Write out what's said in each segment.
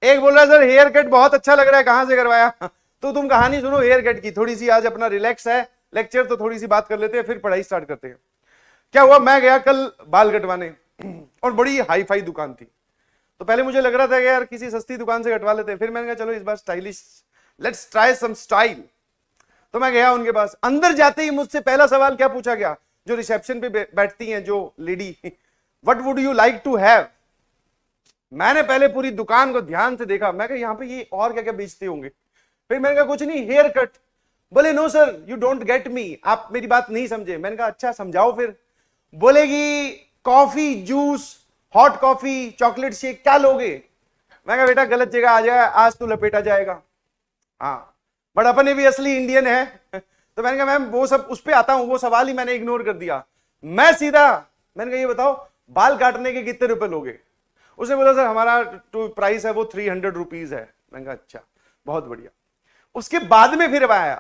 एक बोल रहा है सर हेयर कट बहुत अच्छा लग रहा है, कहां से करवाया? तो तुम कहानी सुनो हेयर कट की थोड़ी सी, आज अपना रिलैक्स है लेक्चर, तो थोड़ी सी बात कर लेते हैं फिर पढ़ाई स्टार्ट करते हैं। क्या हुआ, मैं गया कल बाल कटवाने और बड़ी हाई फाई दुकान थी। तो पहले मुझे लग रहा था कि यार किसी सस्ती दुकान से कटवा लेते हैं, फिर मैंने कहा चलो इस बार stylish, let's try some style. तो मैं गया उनके पास, अंदर जाते ही मुझसे पहला सवाल क्या पूछा गया, जो रिसेप्शन पे बैठती हैं जो lady, what would you like to have. मैंने पहले पूरी दुकान को ध्यान से देखा, मैं कहा यहाँ पे ये और क्या क्या बेचते होंगे। फिर मैंने कहा कुछ नहीं, हेयर कट। बोले no sir you don't get me, आप मेरी बात नहीं समझे। मैंने कहा अच्छा समझाओ फिर। बोलेगी coffee, juice, hot coffee, chocolate shake, क्या लोगे? मैं कहा बेटा गलत जगह आ जाएगा, आज तो लपेटा जाएगा। हाँ बट अपने भी असली इंडियन है। तो मैंने कहा मैम वो सब उस पे आता हूं, वो सवाल ही मैंने इग्नोर कर दिया। मैं सीधा, मैंने कहा ये बताओ बाल काटने के कितने रुपए लोगे? उसने बोला सर हमारा प्राइस है वो 300 रुपीज है। मैंने कहा अच्छा बहुत बढ़िया। उसके बाद में फिर आया,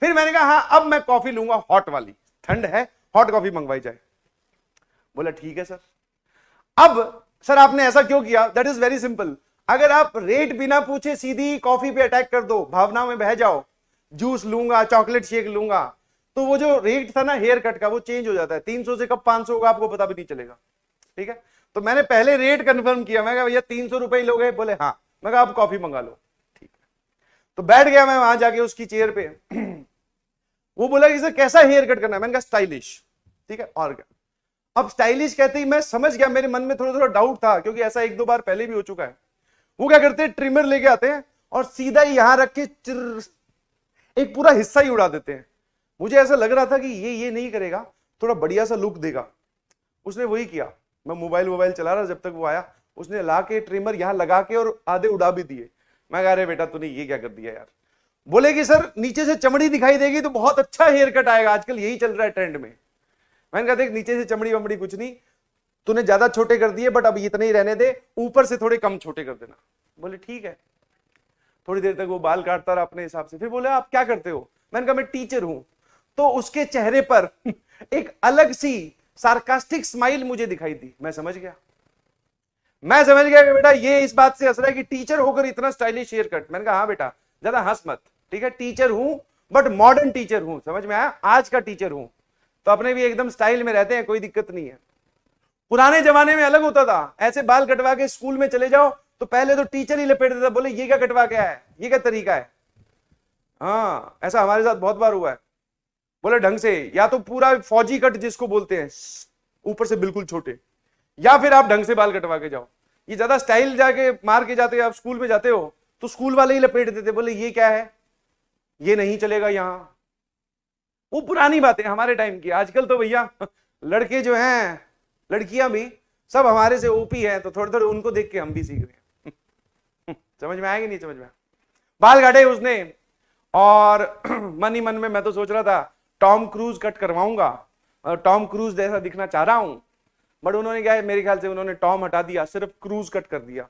फिर मैंने कहा हाँ अब मैं कॉफी लूंगा हॉट वाली, ठंड है हॉट कॉफी मंगवाई जाए। बोला ठीक है सर। अब सर आपने ऐसा क्यों किया? दैट इज वेरी सिंपल, अगर आप रेट बिना पूछे सीधी कॉफी पे अटैक कर दो, भावनाओं में बह जाओ, जूस लूंगा चॉकलेट शेक लूंगा, तो वो जो रेट था ना हेयर कट का वो चेंज हो जाता है, 300 से कब 500 होगा आपको पता भी नहीं चलेगा। ठीक है, तो मैंने पहले रेट कंफर्म किया, मैं कहा भैया 300 रुपए लोगे? बोले हाँ। मैं कहा आप कॉफी मंगा लो। ठीक है, तो बैठ गया मैं वहां जाके उसकी चेयर पे। वो बोला कि सर कैसा हेयर कट करना है? मैंने कहा स्टाइलिश। ठीक है, और क्या? अब स्टाइलिश कहते ही मैं समझ गया, मेरे मन में थोड़ा थोड़ा डाउट था क्योंकि ऐसा एक दो बार पहले भी हो चुका है। वो क्या करते हैं, ट्रिमर लेके आते हैं और सीधा ही यहां रख के एक पूरा हिस्सा ही उड़ा देते हैं। मुझे ऐसा लग रहा था कि ये नहीं करेगा, थोड़ा बढ़िया सा लुक देगा। उसने वही किया। मैं मोबाइल चला रहा जब तक वो आया, उसने ला के ट्रिमर यहां लगा के और आधे उड़ा भी दिए। मैं कह रहे बेटा तूने ये क्या कर दिया यार? बोले कि सर नीचे से चमड़ी दिखाई देगी तो बहुत अच्छा हेयर कट आएगा, आजकल यही चल रहा है ट्रेंड में। मैंने कहा देख नीचे से चमड़ी वमड़ी कुछ नहीं, तूने ज्यादा छोटे कर दिए बट अब इतने ही रहने दे, ऊपर से थोड़े कम छोटे कर देना। बोले ठीक है। थोड़ी देर तक वो बाल काटता रहा अपने हिसाब से, फिर बोले आप क्या करते हो? मैंने कहा मैं टीचर हूं। तो उसके चेहरे पर एक अलग सी सार्कास्टिक स्माइल मुझे दिखाई दी। मैं समझ गया कि बेटा ये इस बात से हंस रहा है कि टीचर होकर इतना स्टाइलिश हेयर कट। मैंने कहा हाँ बेटा ज्यादा हंस मत, ठीक है, टीचर हूं बट मॉडर्न टीचर हूं, समझ में आया? आज का टीचर हूं, तो अपने भी एकदम स्टाइल में रहते हैं, कोई दिक्कत नहीं है। पुराने जमाने में अलग होता था, ऐसे बाल कटवा के स्कूल में चले जाओ तो पहले तो टीचर ही लपेट देता, बोले ये क्या कटवा के आया है, ये क्या तरीका है? हाँ ऐसा हमारे साथ बहुत बार हुआ है। बोले ढंग से, या तो पूरा फौजी कट जिसको बोलते हैं ऊपर से बिल्कुल छोटे, या फिर आप ढंग से बाल कटवा के जाओ। ये ज्यादा स्टाइल जाके मार के जाते, आप स्कूल में जाते हो तो स्कूल वाले ही लपेट देते, बोले ये क्या है, ये नहीं चलेगा यहां। वो पुरानी बातें हमारे टाइम की। आजकल तो भैया लड़के जो हैं, लड़कियां भी सब हमारे से ओपी हैं, तो थोड़े थोड़े उनको देख के हम भी सीख रहे हैं। समझ में आएगी नहीं समझ में? बाल काटे उसने और मन ही मन में मैं तो सोच रहा था टॉम क्रूज कट करवाऊंगा और टॉम क्रूज जैसा दिखना चाह रहा हूं, बट उन्होंने क्या है, मेरे ख्याल से उन्होंने टॉम हटा दिया, सिर्फ क्रूज कट कर दिया।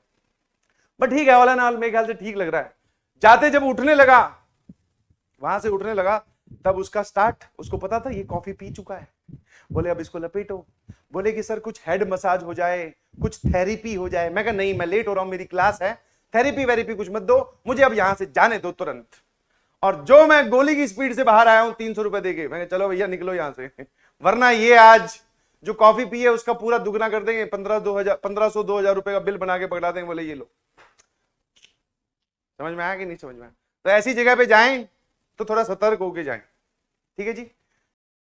बट ठीक है, वाला नाल मेरे ख्याल से ठीक लग रहा है। जाते जब उठने लगा, वहां से उठने लगा, तब उसका स्टार्ट, उसको पता था ये कॉफी पी चुका है। बोले अब इसको लपेटो। बोले कि सर कुछ हेड मसाज हो जाए, कुछ थेरेपी हो जाए। मैं कहा नहीं, मैं लेट हो रहा हूं, मेरी क्लास है, थेरेपी वेरेपी कुछ मत दो मुझे, अब यहां से जाने दो तुरंत। और जो मैं गोली की स्पीड से बाहर आया हूं 300 रुपए देके, मैं चलो भैया निकलो यहां से, वरना ये आज जो कॉफी पी है उसका पूरा दुगना कर देंगे, 1500 2000 रुपए का बिल बना के पकड़ा देंगे। बोले ये लो। समझ में आया कि नहीं समझ में आया? तो ऐसी जगह पे जाएं तो थोड़ा सतर्क होके जाएं, ठीक है जी।